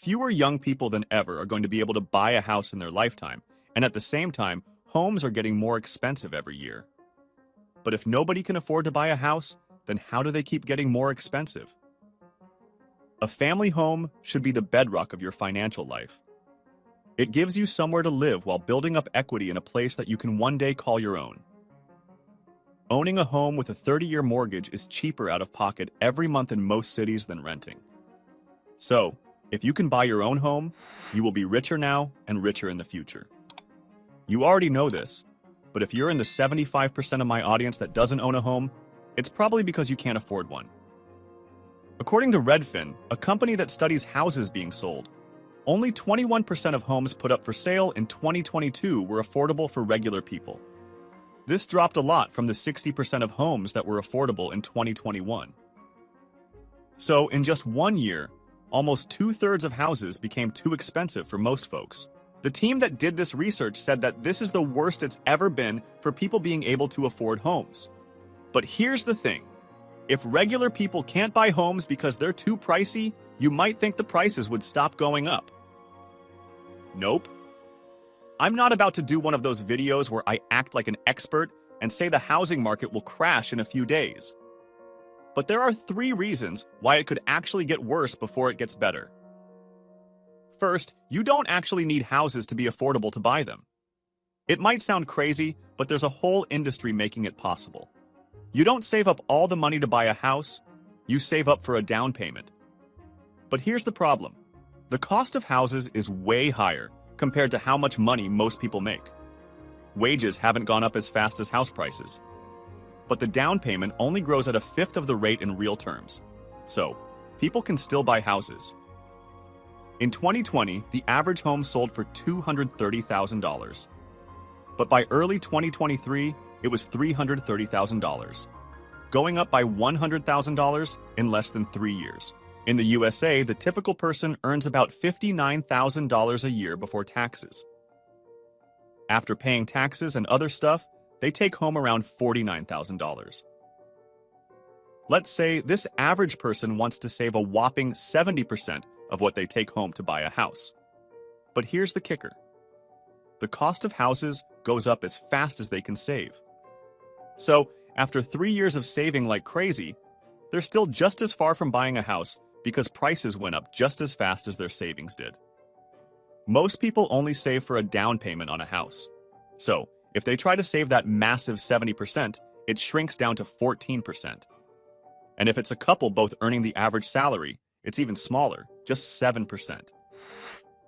Fewer young people than ever are going to be able to buy a house in their lifetime, and at the same time, homes are getting more expensive every year. But if nobody can afford to buy a house, then how do they keep getting more expensive? A family home should be the bedrock of your financial life. It gives you somewhere to live while building up equity in a place that you can one day call your own. Owning a home with a 30-year mortgage is cheaper out of pocket every month in most cities than renting. So, if you can buy your own home, you will be richer now and richer in the future. You already know this, but if you're in the 75% of my audience that doesn't own a home, it's probably because you can't afford one. According to Redfin, a company that studies houses being sold, only 21% of homes put up for sale in 2022 were affordable for regular people. This dropped a lot from the 60% of homes that were affordable in 2021. So, in just 1 year, almost 2/3 of houses became too expensive for most folks. The team that did this research said that this is the worst it's ever been for people being able to afford homes. But here's the thing. If regular people can't buy homes because they're too pricey, you might think the prices would stop going up. Nope. I'm not about to do one of those videos where I act like an expert and say the housing market will crash in a few days. But there are 3 reasons why it could actually get worse before it gets better. First, you don't actually need houses to be affordable to buy them. It might sound crazy, but there's a whole industry making it possible. You don't save up all the money to buy a house, you save up for a down payment. But here's the problem. The cost of houses is way higher compared to how much money most people make. Wages haven't gone up as fast as house prices. But the down payment only grows at a fifth of the rate in real terms. So, people can still buy houses. In 2020, the average home sold for $230,000. But by early 2023, it was $330,000, going up by $100,000 in less than 3 years. In the USA, the typical person earns about $59,000 a year before taxes. After paying taxes and other stuff, they take home around $49,000. Let's say this average person wants to save a whopping 70% of what they take home to buy a house. But here's the kicker. The cost of houses goes up as fast as they can save. So, after 3 years of saving like crazy, they're still just as far from buying a house because prices went up just as fast as their savings did. Most people only save for a down payment on a house. So, if they try to save that massive 70%, it shrinks down to 14%. And if it's a couple both earning the average salary, it's even smaller, just 7%.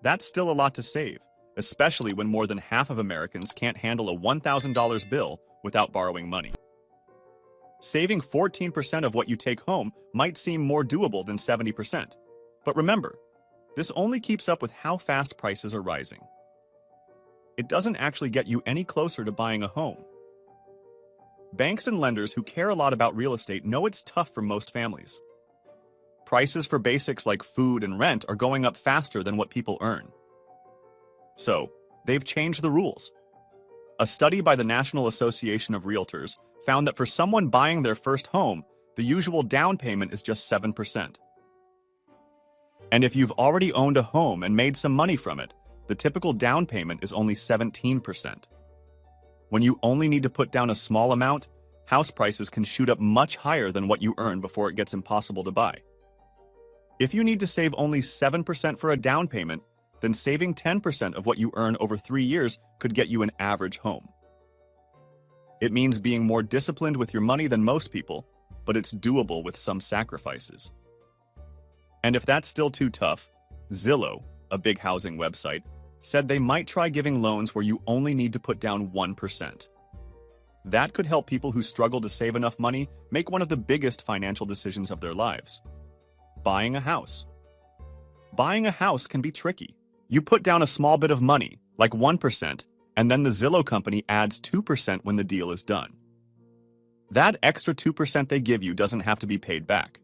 That's still a lot to save, especially when more than half of Americans can't handle a $1,000 bill without borrowing money. Saving 14% of what you take home might seem more doable than 70%. But remember, this only keeps up with how fast prices are rising. It doesn't actually get you any closer to buying a home. Banks and lenders who care a lot about real estate know it's tough for most families. Prices for basics like food and rent are going up faster than what people earn. So, they've changed the rules. A study by the National Association of Realtors found that for someone buying their first home, the usual down payment is just 7%. And if you've already owned a home and made some money from it, the typical down payment is only 17%. When you only need to put down a small amount, house prices can shoot up much higher than what you earn before it gets impossible to buy. If you need to save only 7% for a down payment, then saving 10% of what you earn over 3 years could get you an average home. It means being more disciplined with your money than most people, but it's doable with some sacrifices. And if that's still too tough, Zillow, a big housing website, said they might try giving loans where you only need to put down 1%. That could help people who struggle to save enough money make one of the biggest financial decisions of their lives: buying a house. Buying a house can be tricky. You put down a small bit of money, like 1%, and then the Zillow company adds 2% when the deal is done. That extra 2% they give you doesn't have to be paid back.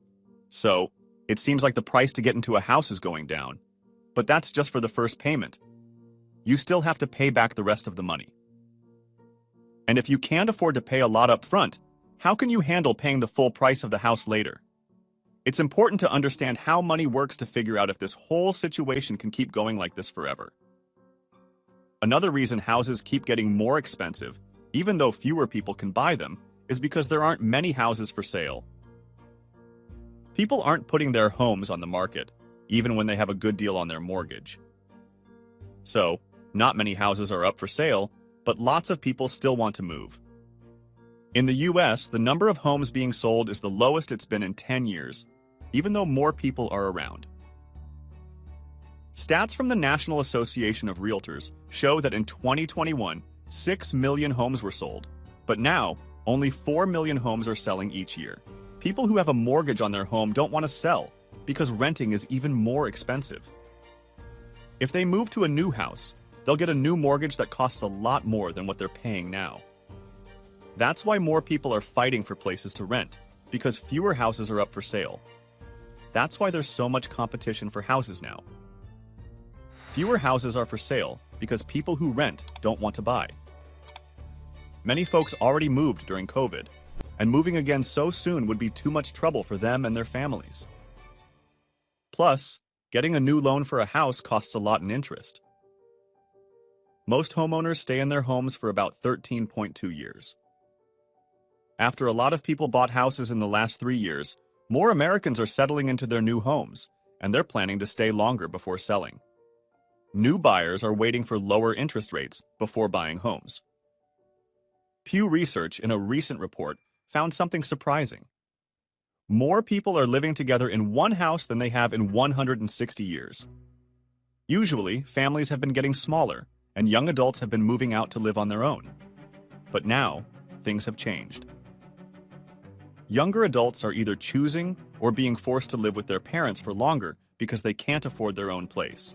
So, it seems like the price to get into a house is going down, but that's just for the first payment. You still have to pay back the rest of the money. And if you can't afford to pay a lot up front, how can you handle paying the full price of the house later? It's important to understand how money works to figure out if this whole situation can keep going like this forever. Another reason houses keep getting more expensive, even though fewer people can buy them, is because there aren't many houses for sale. People aren't putting their homes on the market, even when they have a good deal on their mortgage. So, not many houses are up for sale, but lots of people still want to move. In the US, the number of homes being sold is the lowest it's been in 10 years, even though more people are around. Stats from the National Association of Realtors show that in 2021, 6 million homes were sold, but now, only 4 million homes are selling each year. People who have a mortgage on their home don't want to sell because renting is even more expensive. If they move to a new house, they'll get a new mortgage that costs a lot more than what they're paying now. That's why more people are fighting for places to rent, because fewer houses are up for sale. That's why there's so much competition for houses now. Fewer houses are for sale because people who rent don't want to buy. Many folks already moved during COVID, and moving again so soon would be too much trouble for them and their families. Plus, getting a new loan for a house costs a lot in interest. Most homeowners stay in their homes for about 13.2 years. After a lot of people bought houses in the last 3 years, more Americans are settling into their new homes, and they're planning to stay longer before selling. New buyers are waiting for lower interest rates before buying homes. Pew Research, in a recent report, found something surprising. More people are living together in one house than they have in 160 years. Usually, families have been getting smaller, and young adults have been moving out to live on their own. But now, things have changed. Younger adults are either choosing or being forced to live with their parents for longer because they can't afford their own place.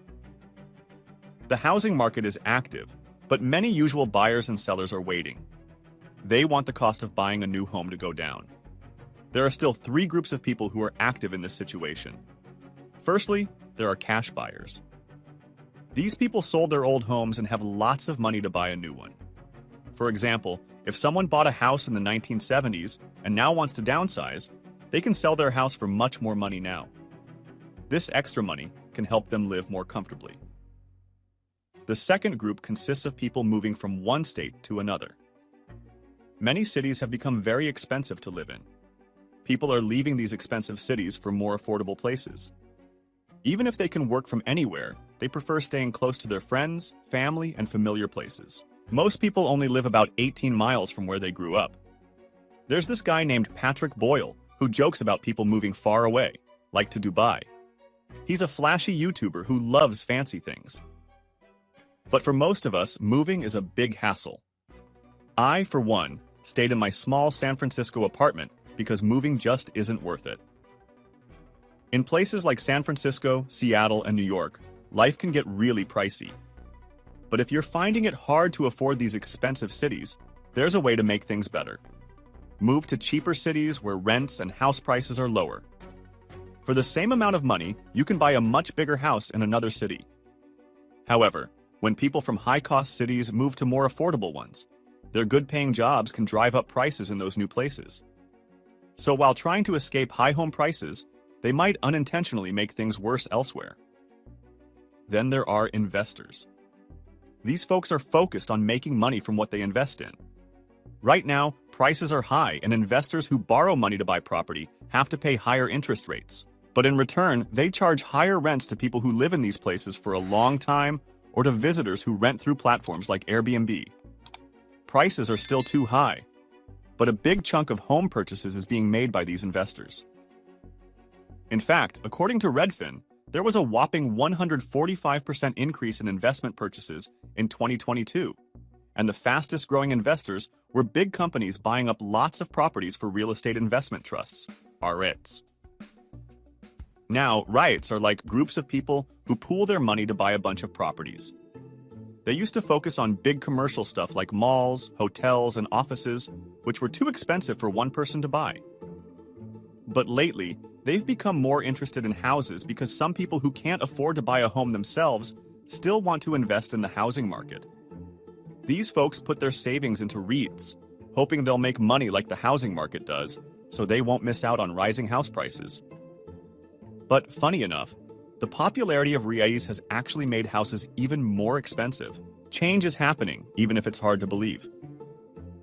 The housing market is active, but many usual buyers and sellers are waiting. They want the cost of buying a new home to go down. There are still 3 groups of people who are active in this situation. Firstly, there are cash buyers. These people sold their old homes and have lots of money to buy a new one. For example, if someone bought a house in the 1970s and now wants to downsize, they can sell their house for much more money now. This extra money can help them live more comfortably. The second group consists of people moving from one state to another. Many cities have become very expensive to live in. People are leaving these expensive cities for more affordable places. Even if they can work from anywhere, they prefer staying close to their friends, family, and familiar places. Most people only live about 18 miles from where they grew up. There's this guy named Patrick Boyle who jokes about people moving far away, like to Dubai. He's a flashy YouTuber who loves fancy things. But for most of us, moving is a big hassle. I, for one, stayed in my small San Francisco apartment because moving just isn't worth it. In places like San Francisco, Seattle, and New York, life can get really pricey. But if you're finding it hard to afford these expensive cities, there's a way to make things better. Move to cheaper cities where rents and house prices are lower. For the same amount of money, you can buy a much bigger house in another city. However, when people from high-cost cities move to more affordable ones, their good-paying jobs can drive up prices in those new places. So while trying to escape high home prices, they might unintentionally make things worse elsewhere. Then there are investors. These folks are focused on making money from what they invest in. Right now, prices are high, and investors who borrow money to buy property have to pay higher interest rates. But in return, they charge higher rents to people who live in these places for a long time or to visitors who rent through platforms like Airbnb. Prices are still too high, but a big chunk of home purchases is being made by these investors. In fact, according to Redfin, there was a whopping 145% increase in investment purchases in 2022, and the fastest growing investors were big companies buying up lots of properties for real estate investment trusts, REITs. Now, REITs are like groups of people who pool their money to buy a bunch of properties. They used to focus on big commercial stuff like malls, hotels, and offices, which were too expensive for one person to buy. But lately, they've become more interested in houses because some people who can't afford to buy a home themselves still want to invest in the housing market. These folks put their savings into REITs, hoping they'll make money like the housing market does, so they won't miss out on rising house prices. But funny enough, the popularity of REITs has actually made houses even more expensive. Change is happening, even if it's hard to believe.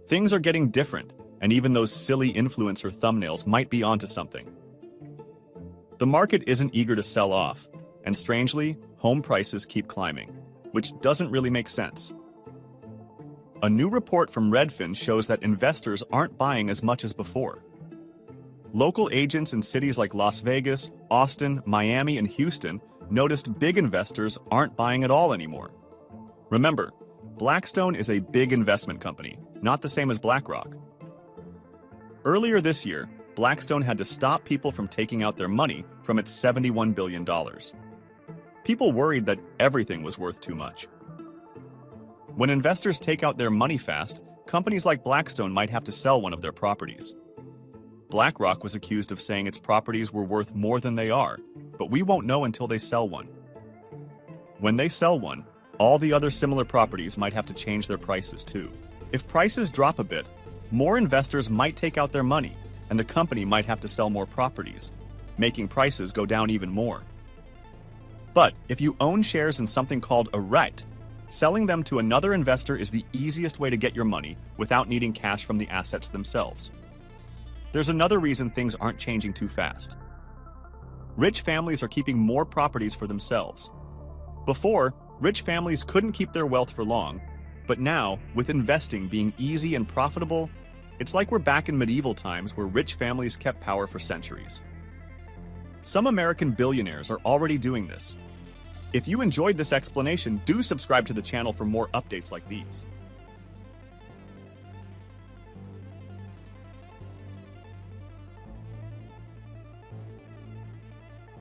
Things are getting different, and even those silly influencer thumbnails might be onto something. The market isn't eager to sell off, and strangely, home prices keep climbing, which doesn't really make sense. A new report from Redfin shows that investors aren't buying as much as before. Local agents in cities like Las Vegas, Austin, Miami, and Houston noticed big investors aren't buying at all anymore. Remember, Blackstone is a big investment company, not the same as BlackRock. Earlier this year, Blackstone had to stop people from taking out their money from its $71 billion. People worried that everything was worth too much. When investors take out their money fast, companies like Blackstone might have to sell one of their properties. BlackRock was accused of saying its properties were worth more than they are, but we won't know until they sell one. When they sell one, all the other similar properties might have to change their prices too. If prices drop a bit, more investors might take out their money, and the company might have to sell more properties, making prices go down even more. But if you own shares in something called a REIT, selling them to another investor is the easiest way to get your money without needing cash from the assets themselves. There's another reason things aren't changing too fast. Rich families are keeping more properties for themselves. Before, rich families couldn't keep their wealth for long, but now, with investing being easy and profitable, it's like we're back in medieval times where rich families kept power for centuries. Some American billionaires are already doing this. If you enjoyed this explanation, do subscribe to the channel for more updates like these.